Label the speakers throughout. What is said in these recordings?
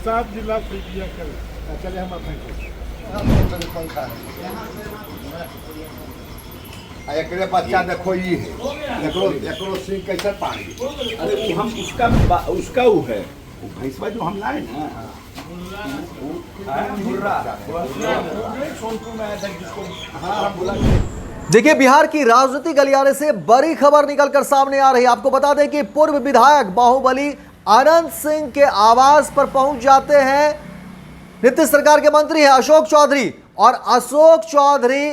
Speaker 1: सात जिला से किया करें। चले हम अपने
Speaker 2: एकरे बच्चा देखो ये है, एकरो सिंह कैसे पानी।
Speaker 3: अरे वो हम उसका वो है वो भैंसवा जो हम लाए ना सोनपुर में आया था जिसको हम बोला।
Speaker 4: देखिए, बिहार की राजनीतिक गलियारे से बड़ी खबर निकलकर सामने आ रही है। आपको बता दें कि पूर्व विधायक बाहुबली अनंत सिंह के आवास पर पहुंच जाते हैं। नीतीश सरकार के मंत्री हैं अशोक चौधरी, और अशोक चौधरी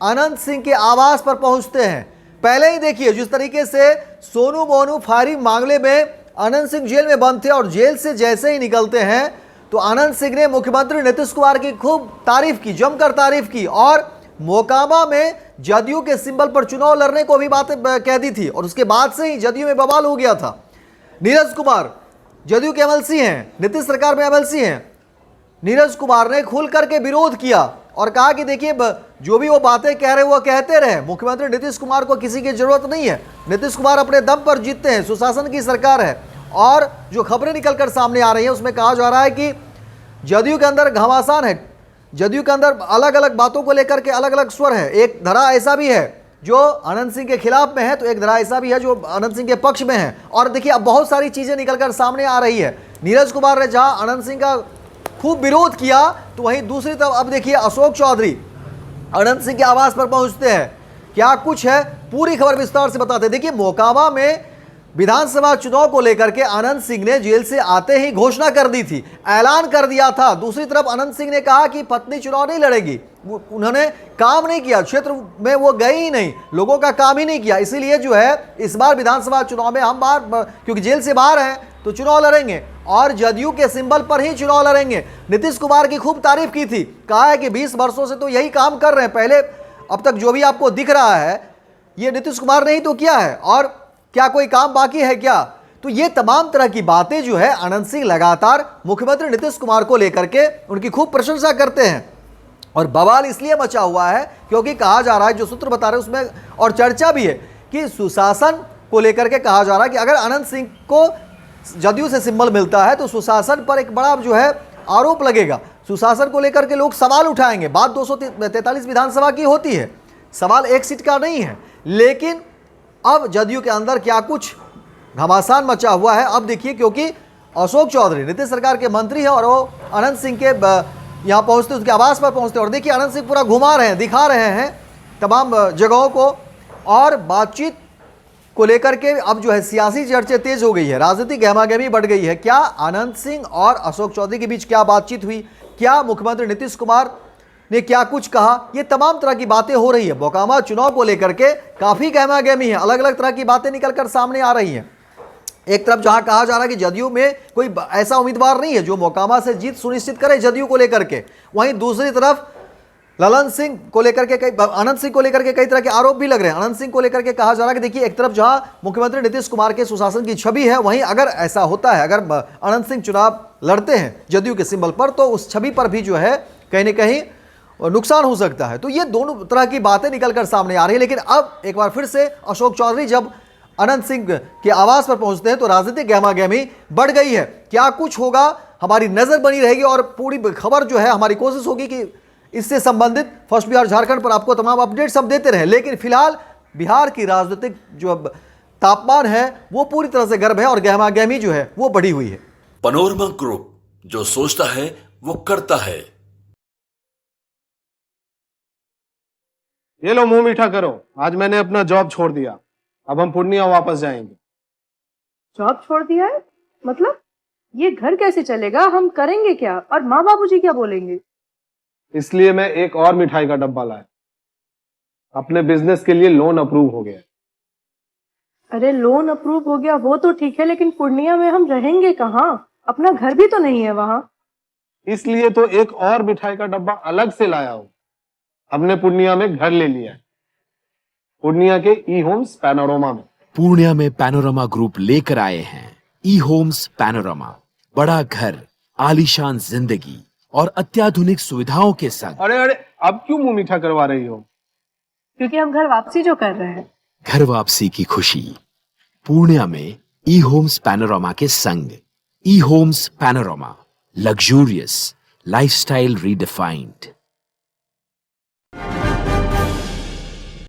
Speaker 4: अनंत सिंह के आवास पर पहुंचते हैं। पहले ही देखिए जिस तरीके से सोनू मोनू फायरिंग मामले में अनंत सिंह जेल में बंद थे, और जेल से जैसे ही निकलते हैं तो अनंत सिंह ने मुख्यमंत्री नीतीश कुमार की खूब तारीफ की, जमकर तारीफ की, और मोकामा में जदयू के सिंबल पर चुनाव लड़ने को भी बातें कह दी थी। और उसके बाद से ही जदयू में बवाल हो गया था। नीरज कुमार जदयू के एमएलसी हैं, नीतीश सरकार में एमएलसी हैं। नीरज कुमार ने खुल करके विरोध किया और कहा कि देखिए जो भी वो बातें कह रहे वो कहते रहे, मुख्यमंत्री नीतीश कुमार को किसी की जरूरत नहीं है। नीतीश कुमार अपने दम पर जीतते हैं, सुशासन की सरकार है। और जो खबरें निकलकर सामने आ रही हैं उसमें कहा जा रहा है कि जदयू के अंदर घमासान है, जदयू के अंदर अलग अलग बातों को लेकर के अलग अलग स्वर है। एक धड़ा ऐसा भी है जो अनंत सिंह के खिलाफ में है, तो एक धड़ा ऐसा भी है जो अनंत सिंह के पक्ष में है। और देखिए अब बहुत सारी चीजें निकलकर सामने आ रही है। नीरज कुमार ने जहां अनंत सिंह का खूब विरोध किया, तो वहीं दूसरी तरफ अब देखिए अशोक चौधरी अनंत सिंह के आवास पर पहुंचते हैं। क्या कुछ है पूरी खबर विस्तार से बताते हैं। देखिए, मोकामा में विधानसभा चुनाव को लेकर के अनंत सिंह ने जेल से आते ही घोषणा कर दी थी, ऐलान कर दिया था। दूसरी तरफ अनंत सिंह ने कहा कि पत्नी चुनाव नहीं लड़ेगी। उन्होंने काम नहीं किया, क्षेत्र में वो गए ही नहीं, लोगों का काम ही नहीं किया। इसीलिए जो है इस बार विधानसभा चुनाव में हम क्योंकि जेल से बाहर हैं तो चुनाव लड़ेंगे, और जदयू के सिंबल पर ही चुनाव लड़ेंगे। नीतीश कुमार की खूब तारीफ की थी, कहा है कि 20 वर्षों से तो यही काम कर रहे हैं। पहले अब तक जो भी आपको दिख रहा है ये नीतीश कुमार ने ही तो किया है, और क्या कोई काम बाकी है क्या? तो ये तमाम तरह की बातें जो है अनंत सिंह लगातार मुख्यमंत्री नीतीश कुमार को लेकर के उनकी खूब प्रशंसा करते हैं। और बवाल इसलिए मचा हुआ है क्योंकि कहा जा रहा है, जो सूत्र बता रहे हैं उसमें और चर्चा भी है कि सुशासन को लेकर के कहा जा रहा है कि अगर अनंत सिंह को जदयू से सिंबल मिलता है तो सुशासन पर एक बड़ा जो है आरोप लगेगा। सुशासन को लेकर के लोग सवाल उठाएंगे। बात 243 विधानसभा की होती है, सवाल एक सीट का नहीं है। लेकिन अब जदयू के अंदर क्या कुछ घमासान मचा हुआ है अब देखिए, क्योंकि अशोक चौधरी नीतीश सरकार के मंत्री हैं और वो अनंत सिंह के यहाँ पहुँचते, उसके आवास पर पहुँचते, और देखिए अनंत सिंह पूरा घुमा रहे हैं, दिखा रहे हैं तमाम जगहों को। और बातचीत को लेकर के अब जो है सियासी चर्चा तेज हो गई है, राजनीतिक गहमागहमी बढ़ गई है। क्या अनंत सिंह और अशोक चौधरी के बीच क्या बातचीत हुई, क्या मुख्यमंत्री नीतीश कुमार ने क्या कुछ कहा, ये तमाम तरह की बातें हो रही है। मोकामा चुनाव को लेकर के काफी गहमागहमी है, अलग अलग तरह की बातें निकलकर सामने आ रही हैं। एक तरफ जहां कहा जा रहा है कि जदयू में कोई ऐसा उम्मीदवार नहीं है जो मोकामा से जीत सुनिश्चित करे जदयू को लेकर के, वहीं दूसरी तरफ ललन सिंह को लेकर के अनंत सिंह को लेकर के कई तरह के आरोप भी लग रहे हैं। अनंत सिंह को लेकर के कहा जा रहा है कि देखिए, एक तरफ जहां मुख्यमंत्री नीतीश कुमार के सुशासन की छवि है, वहीं अगर ऐसा होता है, अगर अनंत सिंह चुनाव लड़ते हैं जदयू के सिंबल पर, तो उस छवि पर भी जो है कहीं ना कहीं नुकसान हो सकता है। तो ये दोनों तरह की बातें निकलकर सामने आ रही है। लेकिन अब एक बार फिर से अशोक चौधरी जब अनंत सिंह के आवास पर पहुंचते हैं तो राजनीतिक गहमागहमी बढ़ गई है। क्या कुछ होगा, हमारी नजर बनी रहेगी और पूरी खबर जो है हमारी कोशिश होगी कि इससे संबंधित फर्स्ट बिहार झारखंड पर आपको तमाम अपडेट सब देते रहे। लेकिन फिलहाल बिहार की राजनीतिक जो अब तापमान है वो पूरी तरह से गर्म है और गहमागहमी जो है वो बढ़ी हुई है।
Speaker 5: पैनोरमा ग्रुप, जो सोचता है वो करता है।
Speaker 1: ये लो मुंह मीठा करो, आज मैंने अपना जॉब छोड़ दिया, अब हम पूर्णिया वापस जाएंगे।
Speaker 6: जॉब छोड़ दिया है? मतलब ये घर कैसे चलेगा, हम करेंगे क्या, और माँ बाबूजी क्या बोलेंगे?
Speaker 1: इसलिए मैं एक और मिठाई का डब्बा लाया, अपने बिजनेस के लिए लोन अप्रूव हो गया।
Speaker 6: अरे लोन अप्रूव हो गया वो तो ठीक है, लेकिन पूर्णिया में हम रहेंगे कहाँ? अपना घर भी तो नहीं है वहां।
Speaker 1: इसलिए तो एक और मिठाई का डब्बा अलग से लाया हूं। हमने पूर्णिया में घर ले लिया है, पूर्णिया के ई होम्स पैनोरमा में।
Speaker 7: पूर्णिया में पैनोरमा ग्रुप लेकर आए हैं ई होम्स पैनोरमा, बड़ा घर, आलीशान जिंदगी और अत्याधुनिक सुविधाओं के संग।
Speaker 1: अरे अरे, अब क्यों मुंह मीठा करवा रही हो?
Speaker 6: क्योंकि हम घर वापसी जो कर रहे हैं।
Speaker 7: घर वापसी की खुशी पूर्णिया में ई होम्स पैनोरमा के संग। E-Homes Panorama, luxurious, lifestyle redefined.